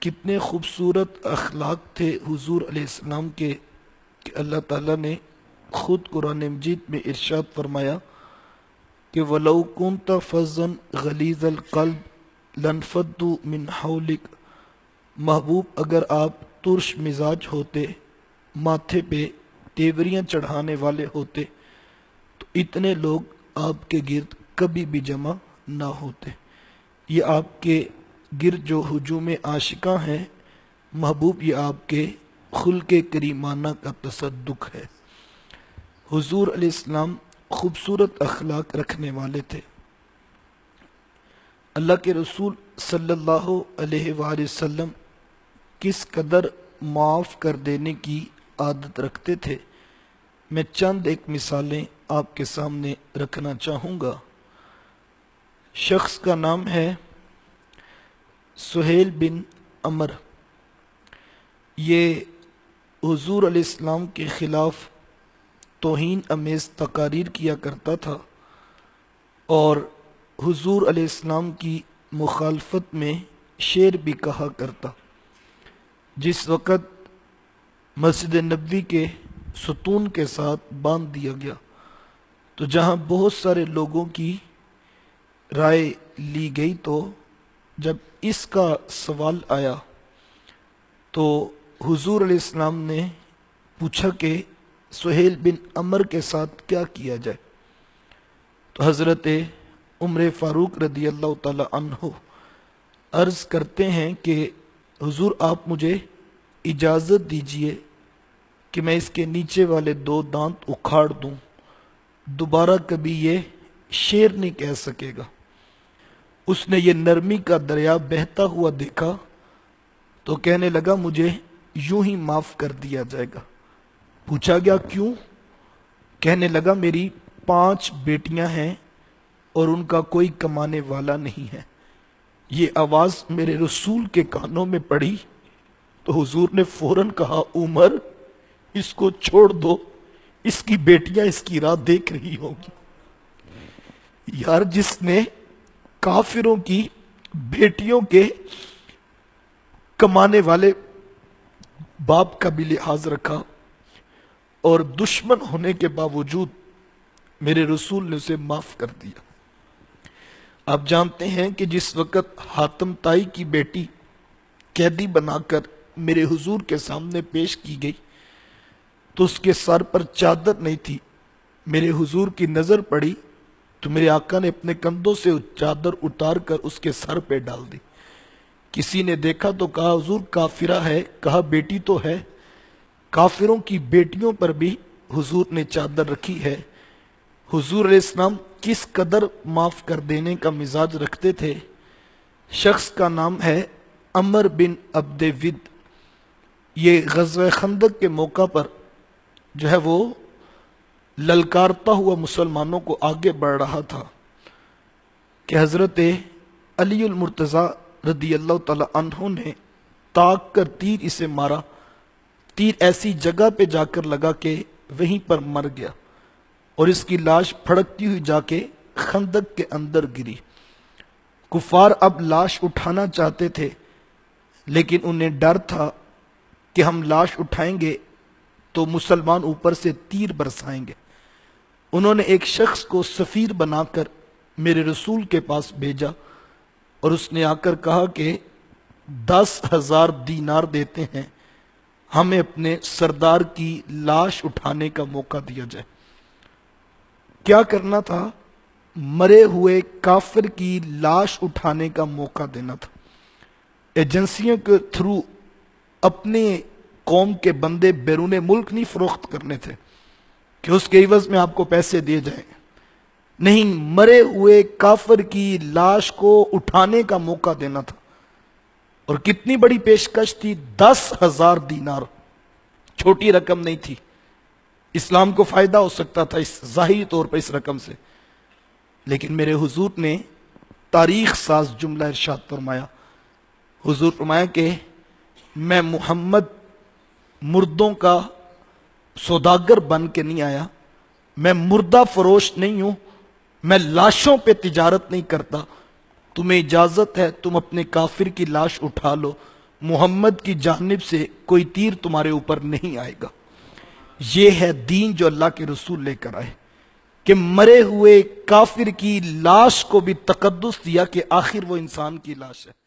کتنے خوبصورت اخلاق تھے حضور علیہ السلام کے کہ اللہ تعالیٰ نے خود قرآن مجید میں ارشاد فرمایا کہ وَلَوْ كُنْتَ فَظًّا غَلِيظَ الْقَلْبِ لَانفَضُّوا مِنْ حَوْلِكَ، محبوب اگر آپ ترش مزاج ہوتے، ماتھے پہ تیوریاں چڑھانے والے ہوتے تو اتنے لوگ آپ کے گرد کبھی بھی جمع نہ ہوتے۔ یہ آپ کے گرد جو ہجوم عاشقاں ہیں محبوب، یہ آپ کے خلق کریمانہ کا تصدق ہے۔ حضور علیہ السلام خوبصورت اخلاق رکھنے والے تھے۔ اللہ کے رسول صلی اللہ علیہ وآلہ وسلم کس قدر معاف کر دینے کی عادت رکھتے تھے، میں چند ایک مثالیں آپ کے سامنے رکھنا چاہوں گا۔ شخص کا نام ہے سہیل بن عمر۔ یہ حضور علیہ السلام کے خلاف توہین امیز تقاریر کیا کرتا تھا اور حضور علیہ السلام کی مخالفت میں شعر بھی کہا کرتا۔ جس وقت مسجد نبوی کے ستون کے ساتھ باندھ دیا گیا تو جہاں بہت سارے لوگوں کی رائے لی گئی، تو جب اس کا سوال آیا تو حضور علیہ السلام نے پوچھا کہ سہیل بن عمر کے ساتھ کیا کیا جائے، تو حضرت عمر فاروق رضی اللہ تعالی عنہ عرض کرتے ہیں کہ حضور آپ مجھے اجازت دیجئے کہ میں اس کے نیچے والے 2 دانت اکھاڑ دوں، دوبارہ کبھی یہ شعر نہیں کہہ سکے گا۔ اس نے یہ نرمی کا دریا بہتا ہوا دیکھا تو کہنے لگا مجھے یوں ہی معاف کر دیا جائے گا۔ پوچھا گیا کیوں؟ کہنے لگا میری 5 بیٹیاں ہیں اور ان کا کوئی کمانے والا نہیں ہے۔ یہ آواز میرے رسول کے کانوں میں پڑی تو حضور نے فوراً کہا عمر اس کو چھوڑ دو، اس کی بیٹیاں اس کی راہ دیکھ رہی ہوں گی۔ یار جس نے کافروں کی بیٹیوں کے کمانے والے باپ کا بھی لحاظ رکھا اور دشمن ہونے کے باوجود میرے رسول نے اسے معاف کر دیا۔ آپ جانتے ہیں کہ جس وقت حاتم تائی کی بیٹی قیدی بنا کر میرے حضور کے سامنے پیش کی گئی تو اس کے سر پر چادر نہیں تھی۔ میرے حضور کی نظر پڑی تو میرے آقا نے اپنے کندھوں سے چادر اتار کر اس کے سر پہ ڈال دی۔ کسی نے دیکھا تو کہا حضور کافرہ ہے، کہا بیٹی تو ہے۔ کافروں کی بیٹیوں پر بھی حضور نے چادر رکھی ہے۔ حضور علیہ السلام کس قدر معاف کر دینے کا مزاج رکھتے تھے۔ شخص کا نام ہے عمر بن عبد ود۔ یہ غزوہ خندق کے موقع پر جو ہے وہ للکارتا ہوا مسلمانوں کو آگے بڑھ رہا تھا کہ حضرت علی المرتضیٰ رضی اللہ تعالی عنہ نے تاک کر تیر اسے مارا۔ تیر ایسی جگہ پہ جا کر لگا کہ وہیں پر مر گیا اور اس کی لاش پھڑکتی ہوئی جا کے خندق کے اندر گری۔ کفار اب لاش اٹھانا چاہتے تھے لیکن انہیں ڈر تھا کہ ہم لاش اٹھائیں گے تو مسلمان اوپر سے تیر برسائیں گے۔ انہوں نے ایک شخص کو سفیر بنا کر میرے رسول کے پاس بھیجا اور اس نے آ کر کہا کہ 10,000 دینار دیتے ہیں، ہمیں اپنے سردار کی لاش اٹھانے کا موقع دیا جائے۔ کیا کرنا تھا؟ مرے ہوئے کافر کی لاش اٹھانے کا موقع دینا تھا۔ ایجنسیوں کے تھرو اپنے قوم کے بندے بیرون ملک نہیں فروخت کرنے تھے کہ اس کے عوض میں آپ کو پیسے دیے جائیں، نہیں، مرے ہوئے کافر کی لاش کو اٹھانے کا موقع دینا تھا۔ اور کتنی بڑی پیشکش تھی، 10,000 دینار، چھوٹی رقم نہیں تھی۔ اسلام کو فائدہ ہو سکتا تھا اس ظاہری طور پر اس رقم سے، لیکن میرے حضور نے تاریخ ساز جملہ ارشاد فرمایا۔ حضور فرمایا کہ میں محمد مردوں کا سوداگر بن کے نہیں آیا، میں مردہ فروش نہیں ہوں، میں لاشوں پہ تجارت نہیں کرتا، تمہیں اجازت ہے تم اپنے کافر کی لاش اٹھا لو، محمد کی جانب سے کوئی تیر تمہارے اوپر نہیں آئے گا۔ یہ ہے دین جو اللہ کے رسول لے کر آئے، کہ مرے ہوئے کافر کی لاش کو بھی تقدس دیا کہ آخر وہ انسان کی لاش ہے۔